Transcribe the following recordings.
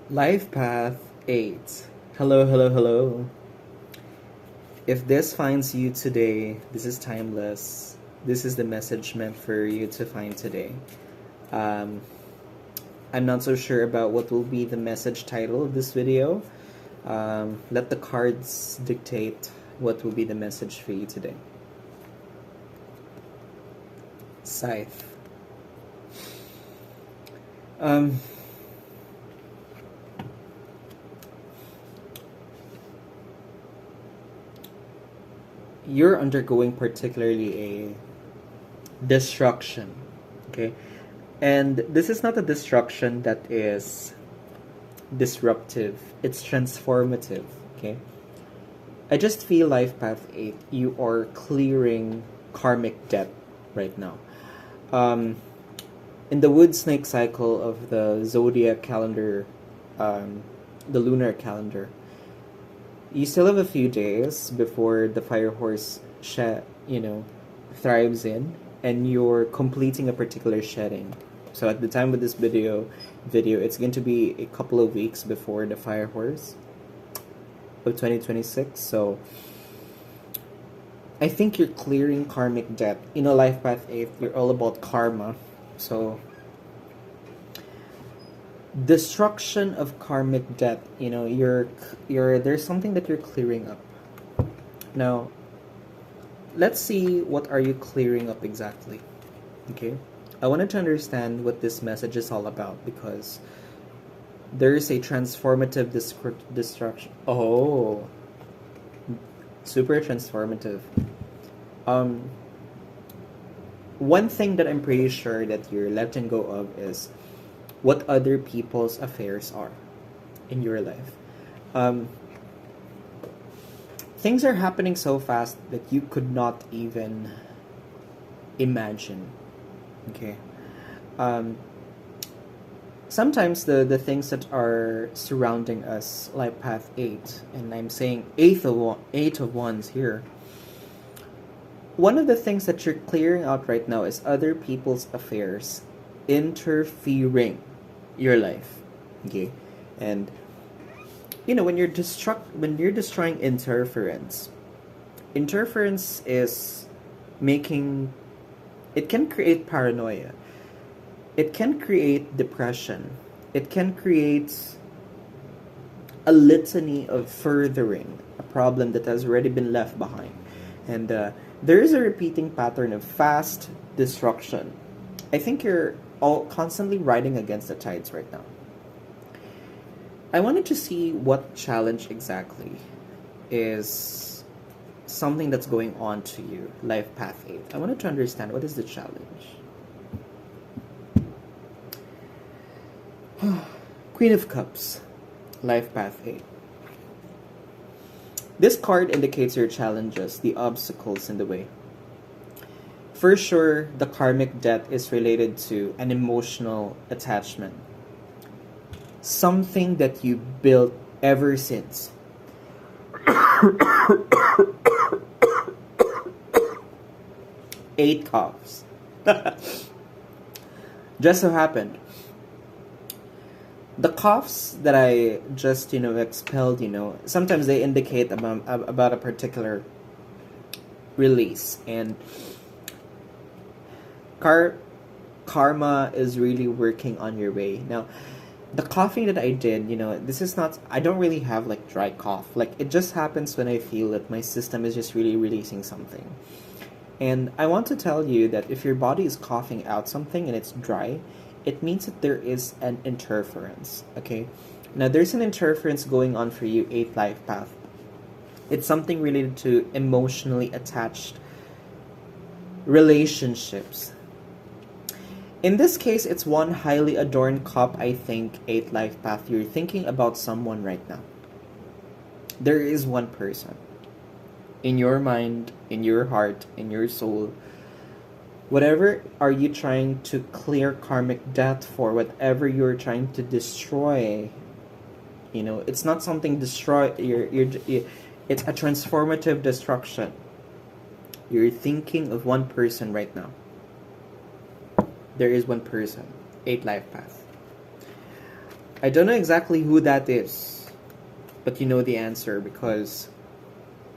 Life Path 8. Hello, hello, hello. If this finds you today, this is timeless. This is the message meant for you to find today. Um, I'm not so sure about what will be the message title of this video. Let the cards dictate what will be the message for you today. Scythe. You're undergoing particularly a destruction, okay? And this is not a destruction that is disruptive, it's transformative, okay? I just feel Life Path 8, you are clearing karmic debt right now. In the wood snake cycle of the zodiac calendar, the lunar calendar, you still have a few days before the fire horse thrives in, and you're completing a particular shedding. So at the time of this video, it's going to be a couple of weeks before the fire horse of 2026. So I think you're clearing karmic debt. Life Path 8, you're all about karma. So destruction of karmic debt, you're there's something that you're clearing up. Now let's see, what are you clearing up exactly? Okay, I wanted to understand what this message is all about, because there is a transformative destruction. Oh, super transformative. One thing that I'm pretty sure that you're letting go of is what other people's affairs are in your life. Things are happening so fast that you could not even imagine. Okay. Sometimes the things that are surrounding us, like Path 8, and I'm saying eight of wands here. One of the things that you're clearing out right now is other people's affairs interfering your life. Okay, and when you're destroying interference is making, it can create paranoia, it can create depression, it can create a litany of furthering a problem that has already been left behind. And there is a repeating pattern of fast destruction. I think you're all constantly riding against the tides right now. I wanted to see what challenge exactly is something that's going on to you, Life Path 8. I wanted to understand, what is the challenge? Queen of Cups, Life Path 8. This card indicates your challenges, the obstacles in the way. For sure, the karmic debt is related to an emotional attachment. Something that you built ever since. 8 coughs. Just so happened, the coughs that I just expelled, sometimes they indicate about a particular release, and karma is really working on your way. Now the coughing that I did, this is not, I don't really have like dry cough, like it just happens when I feel that my system is just really releasing something. And I want to tell you that if your body is coughing out something and it's dry, it means that there is an interference. Okay, now there's an interference going on for you, 8th life path. It's something related to emotionally attached relationships. In this case, it's one highly adorned cup. I think 8th life path, you're thinking about someone right now. There is one person in your mind, in your heart, in your soul. Whatever are you trying to clear karmic debt for, whatever you're trying to destroy, it's not something destroy. It's a transformative destruction. You're thinking of one person right now. There is one person, 8th life path. I don't know exactly who that is, but you know the answer, because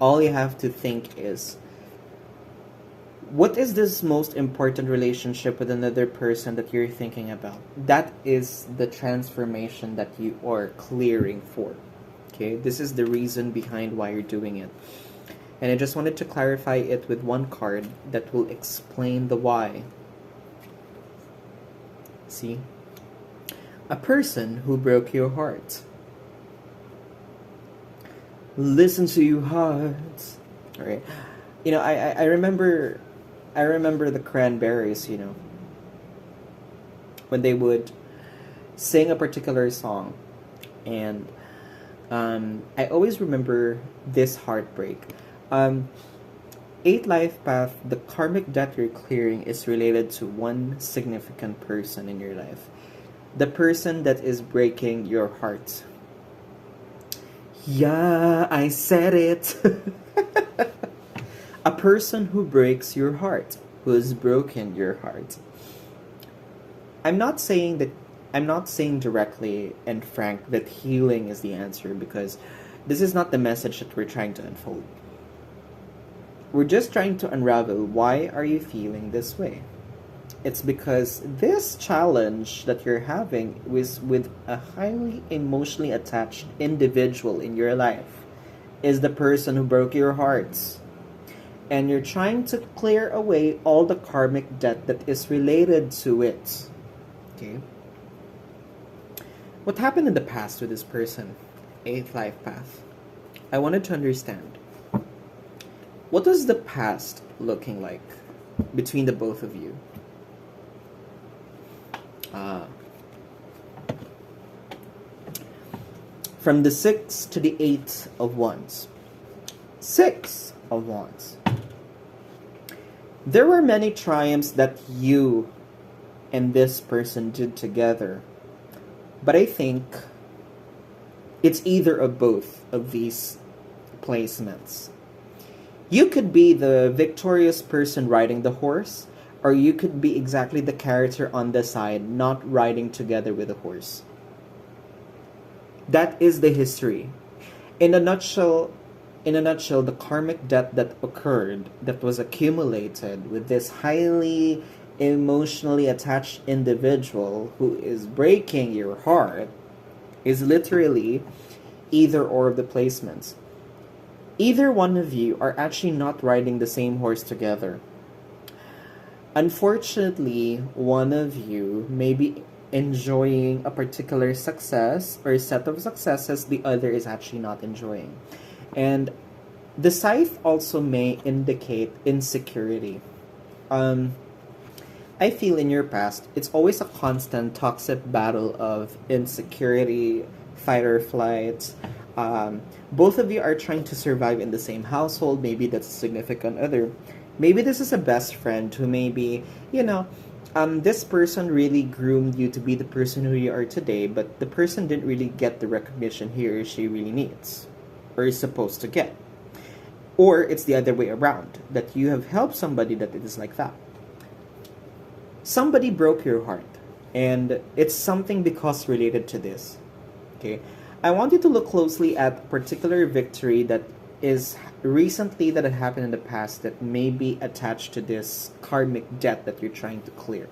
all you have to think is, what is this most important relationship with another person that you're thinking about? That is the transformation that you are clearing for. Okay, this is the reason behind why you're doing it. And I just wanted to clarify it with one card that will explain the why. See? A person who broke your heart. Listen to your heart. Alright. You know, I remember the Cranberries, you know, when they would sing a particular song. And I always remember this heartbreak. 8 life path, the karmic debt you're clearing is related to one significant person in your life. The person that is breaking your heart. Yeah, I said it. A person who breaks your heart, who has broken your heart. I'm not saying directly and frank that healing is the answer, because this is not the message that we're trying to unfold. We're just trying to unravel, why are you feeling this way? It's because this challenge that you're having is with a highly emotionally attached individual in your life, is the person who broke your hearts. And you're trying to clear away all the karmic debt that is related to it. Okay? What happened in the past with this person? 8th life path. I wanted to understand, what was the past looking like between the both of you? From the 6 to the 8 of Wands. 6 of Wands. There were many triumphs that you and this person did together. But I think it's either of both of these placements. You could be the victorious person riding the horse, or you could be exactly the character on the side, not riding together with the horse. That is the history. In a nutshell, the karmic debt that occurred, that was accumulated with this highly emotionally attached individual who is breaking your heart, is literally either or of the placements. Either one of you are actually not riding the same horse together. Unfortunately, one of you may be enjoying a particular success or a set of successes the other is actually not enjoying. And the scythe also may indicate insecurity. I feel in your past, it's always a constant toxic battle of insecurity, fight or flight. Both of you are trying to survive in the same household. Maybe that's a significant other. Maybe this is a best friend who maybe, this person really groomed you to be the person who you are today, but the person didn't really get the recognition he or she really needs or is supposed to get. Or it's the other way around, that you have helped somebody that it is like that. Somebody broke your heart, and it's something because related to this. Okay, I want you to look closely at a particular victory that is recently that had happened in the past that may be attached to this karmic debt that you're trying to clear.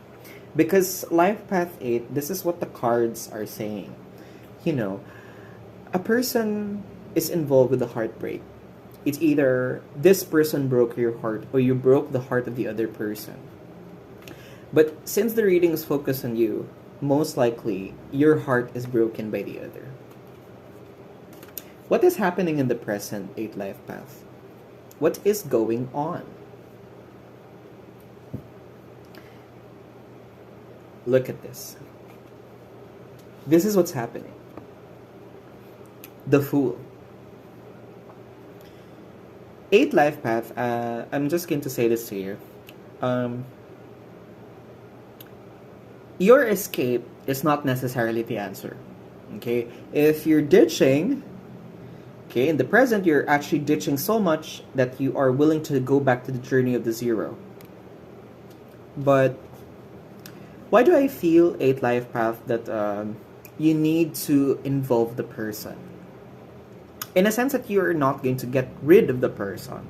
Because life path 8, this is what the cards are saying. A person is involved with a heartbreak. It's either this person broke your heart or you broke the heart of the other person. But since the reading is focused on you, most likely your heart is broken by the other. What is happening in the present 8 life path? What is going on? Look at this. This is what's happening. The Fool. 8 life path, I'm just going to say this to you. Your escape is not necessarily the answer. Okay? If you're ditching, in the present, you're actually ditching so much that you are willing to go back to the journey of the zero. But why do I feel 8 life path that you need to involve the person. In a sense that you're not going to get rid of the person.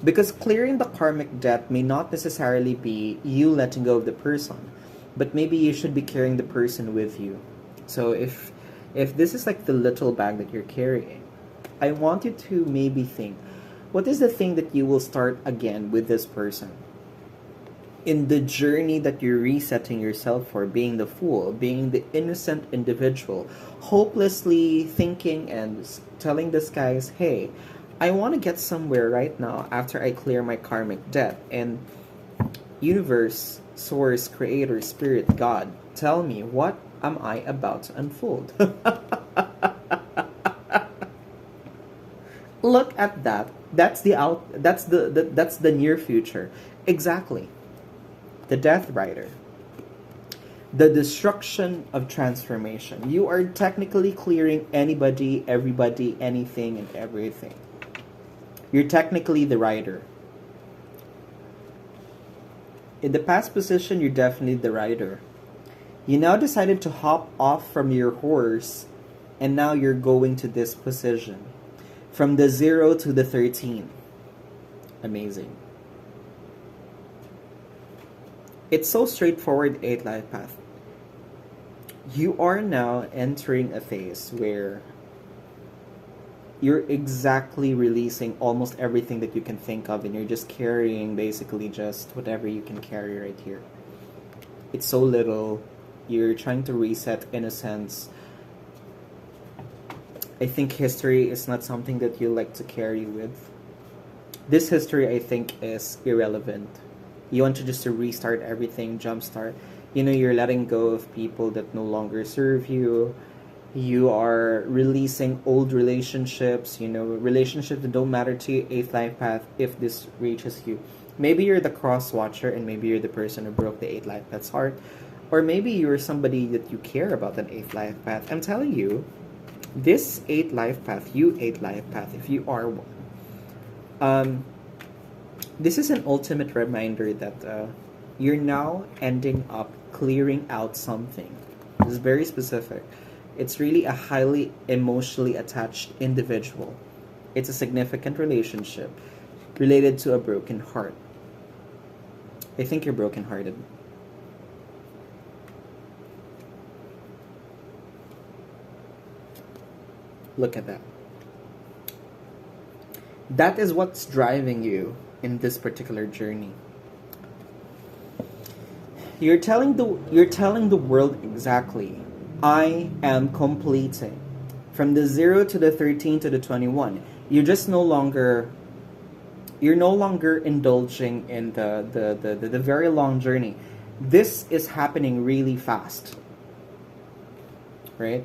Because clearing the karmic debt may not necessarily be you letting go of the person, but maybe you should be carrying the person with you. So if this is like the little bag that you're carrying, I want you to maybe think, what is the thing that you will start again with this person? In the journey that you're resetting yourself for, being the fool, being the innocent individual, hopelessly thinking and telling this guys, hey, I want to get somewhere right now after I clear my karmic debt. And universe, source, creator, spirit, God, tell me, what am I about to unfold? Look at that. That's the near future. Exactly. The Death Rider. The destruction of transformation. You are technically clearing anybody, everybody, anything, and everything. You're technically the rider. In the past position, you're definitely the rider. You now decided to hop off from your horse, and now you're going to this position. From the 0 to the 13. Amazing. It's so straightforward, 8 life path. You are now entering a phase where you're exactly releasing almost everything that you can think of, and you're just carrying basically just whatever you can carry right here. It's so little. You're trying to reset in a sense. I think history is not something that you like to carry with. This history, I think, is irrelevant. You want to just to restart everything, jumpstart. You know, you're letting go of people that no longer serve you. You are releasing old relationships, you know, relationships that don't matter to you, 8th life path, if this reaches you. Maybe you're the cross watcher, and maybe you're the person who broke the 8th life path's heart. Or maybe you're somebody that you care about an 8th life path. I'm telling you, this 8th life path, you 8th life path, if you are one, this is an ultimate reminder that you're now ending up clearing out something. This is very specific. It's really a highly emotionally attached individual. It's a significant relationship related to a broken heart. I think you're brokenhearted. Look at that. That is what's driving you in this particular journey. You're telling the world exactly, I am completing. From the 0 to the 13 to the 21. You're no longer indulging in the very long journey. This is happening really fast. Right?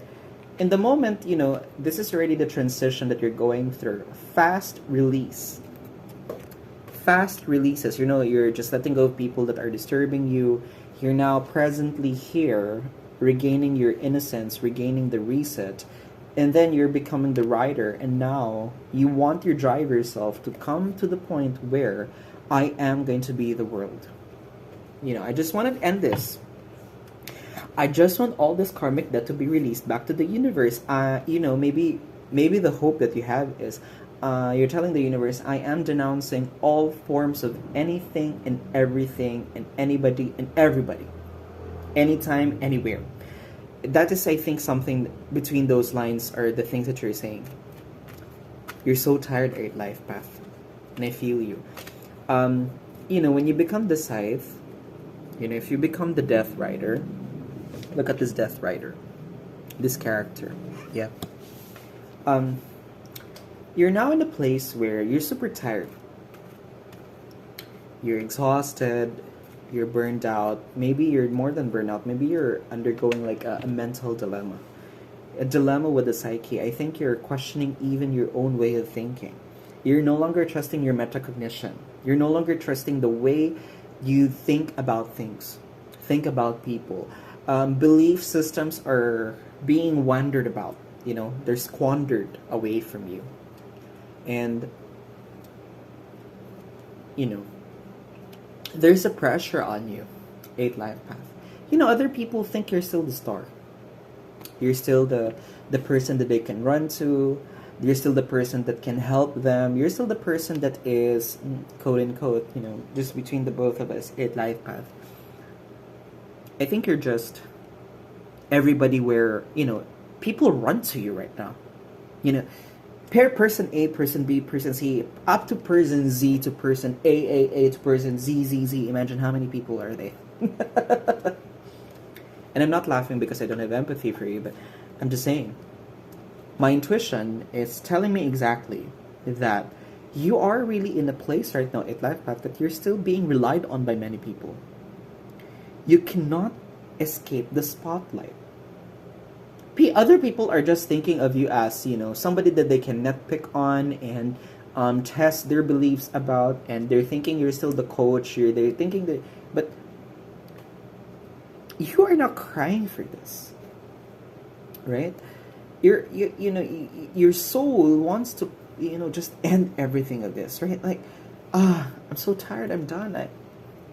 In the moment, you know, this is already the transition that you're going through. Fast release. Fast releases. You know, you're just letting go of people that are disturbing you. You're now presently here, regaining your innocence, regaining the reset, and then you're becoming the rider, and now you want your driver self to come to the point where I am going to be the world. You know, I just want to end this. I just want all this karmic debt to be released back to the universe. You know, maybe the hope that you have is you're telling the universe, I am denouncing all forms of anything and everything and anybody and everybody. Anytime, anywhere. That is, I think, something between those lines are the things that you're saying. You're so tired, 8 life path. And I feel you. You know, when you become the scythe, you know, if you become the death rider, look at this death rider. This character. Yeah. You're now in a place where you're super tired. You're exhausted. You're burned out. Maybe you're more than burnout. Maybe you're undergoing like a mental dilemma. A dilemma with the psyche. I think you're questioning even your own way of thinking. You're no longer trusting your metacognition. You're no longer trusting the way you think about things. Think about people. Belief systems are being wandered about. You know, they're squandered away from you. And, you know, there's a pressure on you, 8 life path. You know, other people think you're still the star. You're still the person that they can run to. You're still the person that can help them. You're still the person that is, quote unquote, just between the both of us, it life path. I think you're just everybody where, people run to you right now. Pair person A, person B, person C, up to person Z to person A to person Z, Z, Z. Imagine how many people are they. And I'm not laughing because I don't have empathy for you, but I'm just saying. My intuition is telling me exactly that you are really in a place right now at life path that you're still being relied on by many people. You cannot escape the spotlight. Other people are just thinking of you as, somebody that they can nitpick on and test their beliefs about, and they're thinking you're still the coach. They're thinking that, but you are not crying for this, right? Your soul wants to, just end everything of this, right? Like, I'm so tired. I'm done.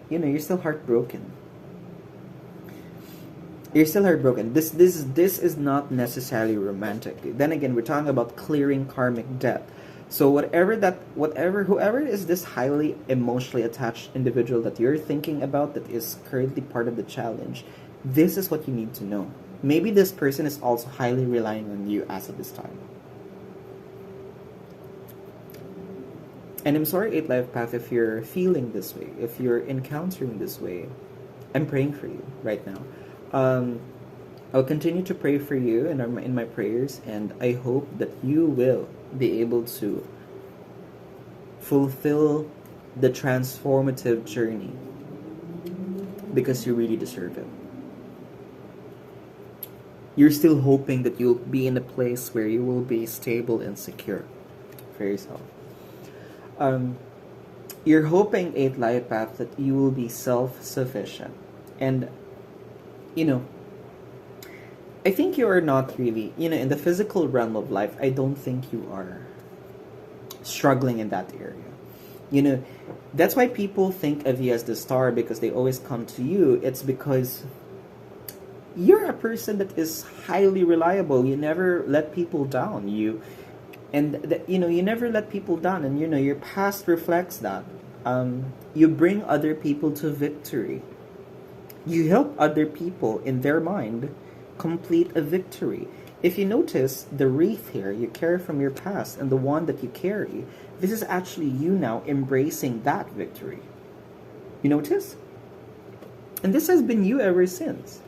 You're still heartbroken. You're still heartbroken. This is not necessarily romantic. Then again, we're talking about clearing karmic debt. So whoever is this highly emotionally attached individual that you're thinking about that is currently part of the challenge, this is what you need to know. Maybe this person is also highly relying on you as of this time. And I'm sorry, 8 Life Path, if you're feeling this way, if you're encountering this way, I'm praying for you right now. I'll continue to pray for you in my prayers, and I hope that you will be able to fulfill the transformative journey because you really deserve it. You're still hoping that you'll be in a place where you will be stable and secure for yourself. You're hoping, 8 Life Path, that you will be self-sufficient. And I think you are not really, in the physical realm of life, I don't think you are struggling in that area. That's why people think of you as the star, because they always come to you. It's because you're a person that is highly reliable. You never let people down. You never let people down, and your past reflects that. You bring other people to victory. You help other people in their mind complete a victory. If you notice the wreath here you carry from your past and the one that you carry, this is actually you now embracing that victory. You notice? And this has been you ever since.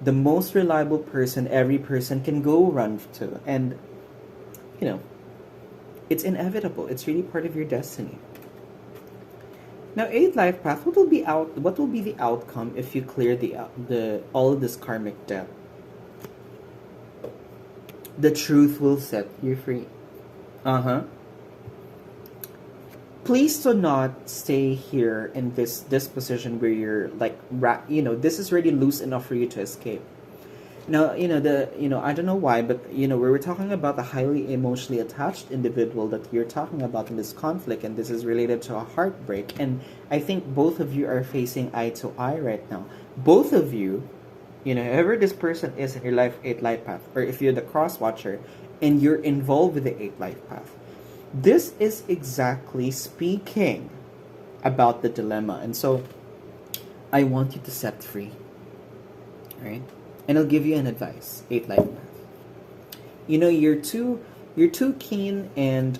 The most reliable person every person can go run to. And, it's inevitable. It's really part of your destiny. Now, 8 Life Path, what will be the outcome if you clear the all of this karmic debt? The truth will set you free. Please do not stay here in this position where you're like, this is already loose enough for you to escape. Now, I don't know why, but, we were talking about the highly emotionally attached individual that you're talking about in this conflict, and this is related to a heartbreak. And I think both of you are facing eye to eye right now. Both of you, whoever this person is in your life, 8 Life Path, or if you're the cross watcher and you're involved with the 8 Life Path, this is exactly speaking about the dilemma. And so I want you to set free, right? And I'll give you an advice, 8 Life Path. You're too keen and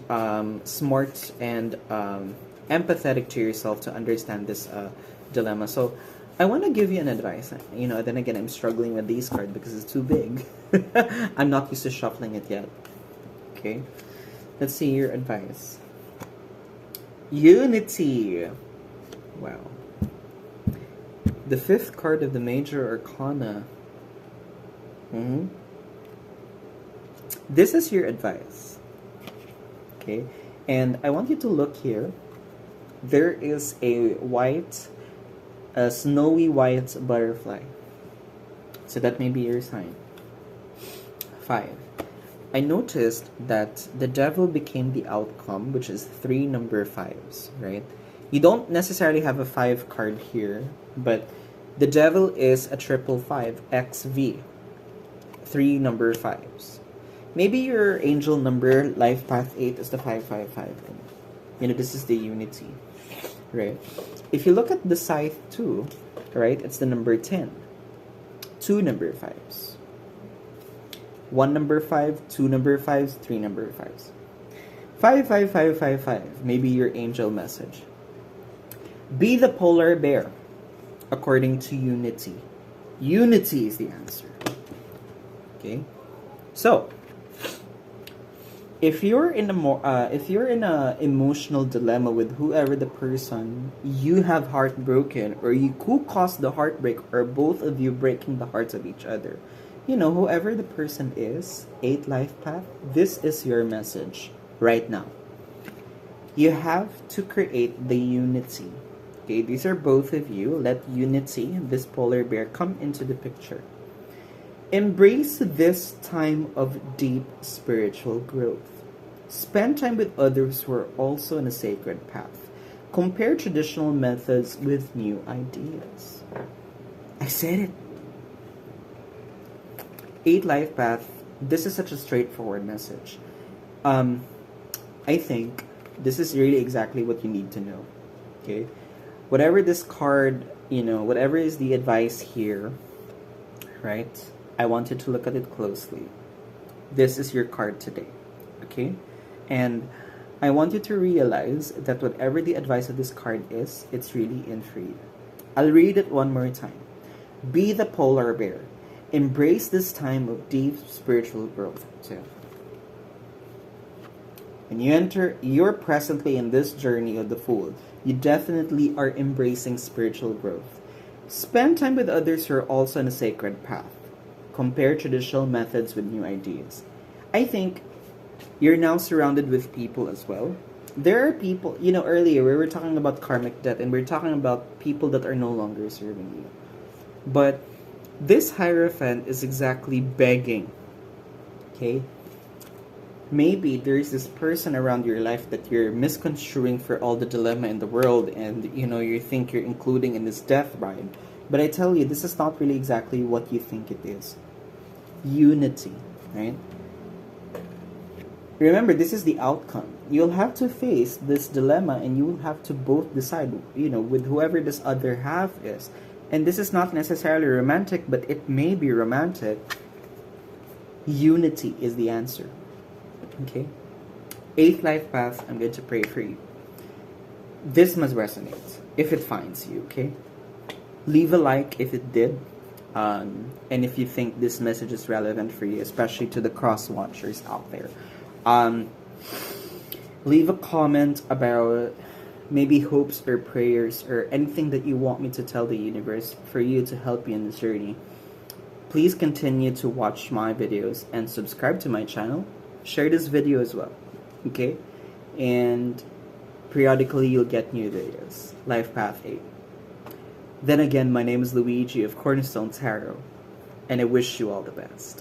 smart and empathetic to yourself to understand this dilemma. So I want to give you an advice. Then again, I'm struggling with these cards because it's too big. I'm not used to shuffling it yet. Okay, let's see your advice. Unity. Wow. The 5th card of the Major Arcana. This is your advice. Okay, and I want you to look here. There is a snowy white butterfly. So that may be your sign. 5. I noticed that the devil became the outcome, which is 3 number 5s, right? You don't necessarily have a 5 card here, but the devil is a 555 XV. 3 number 5s. Maybe your angel number, life path 8, is the 555. You know, this is the unity, right? If you look at the scythe 2, right, it's the number 10. 2 number 5s. 1 number 5, 2 number 5s, 3 number 5s. 55555, maybe your angel message. Be the polar bear, according to unity. Unity is the answer. Okay? So, if you're in a emotional dilemma with whoever the person you have heartbroken, or you who caused the heartbreak, or both of you breaking the hearts of each other, you know, whoever the person is, 8 life path, this is your message right now. You have to create the unity. Okay, these are both of you. Let unity, this polar bear, come into the picture. Embrace this time of deep spiritual growth. Spend time with others who are also on a sacred path. Compare traditional methods with new ideas. I said it. 8 life path. This is such a straightforward message. I think this is really exactly what you need to know. Okay? Whatever this card, you know, whatever is the advice here, right? I want you to look at it closely. This is your card today, okay? And I want you to realize that whatever the advice of this card is, it's really in for you. I'll read it one more time. Be the polar bear. Embrace this time of deep spiritual growth. So, when you're presently in this journey of the Fool, you definitely are embracing spiritual growth. Spend time with others who are also on a sacred path. Compare traditional methods with new ideas. I think you're now surrounded with people as well. There are people, you know, earlier we were talking about karmic debt, and we're talking about people that are no longer serving you. But this Hierophant is exactly begging, okay? Maybe there's this person around your life that you're misconstruing for all the dilemma in the world, and you know, you think you're including in this death ride. But I tell you, this is not really exactly what you think it is. Unity, right? Remember, this is the outcome. You'll have to face this dilemma, and you will have to both decide, you know, with whoever this other half is. And this is not necessarily romantic, but it may be romantic. Unity is the answer. Okay? 8th life path, I'm going to pray for you. This must resonate if it finds you, okay? Leave a like if it did. And if you think this message is relevant for you, especially to the cross watchers out there. Leave a comment about maybe hopes or prayers or anything that you want me to tell the universe for you to help you in this journey. Please continue to watch my videos and subscribe to my channel. Share this video as well, okay? And periodically you'll get new videos. Life Path 8. Then again, my name is Luigi of Cornerstone Tarot, and I wish you all the best.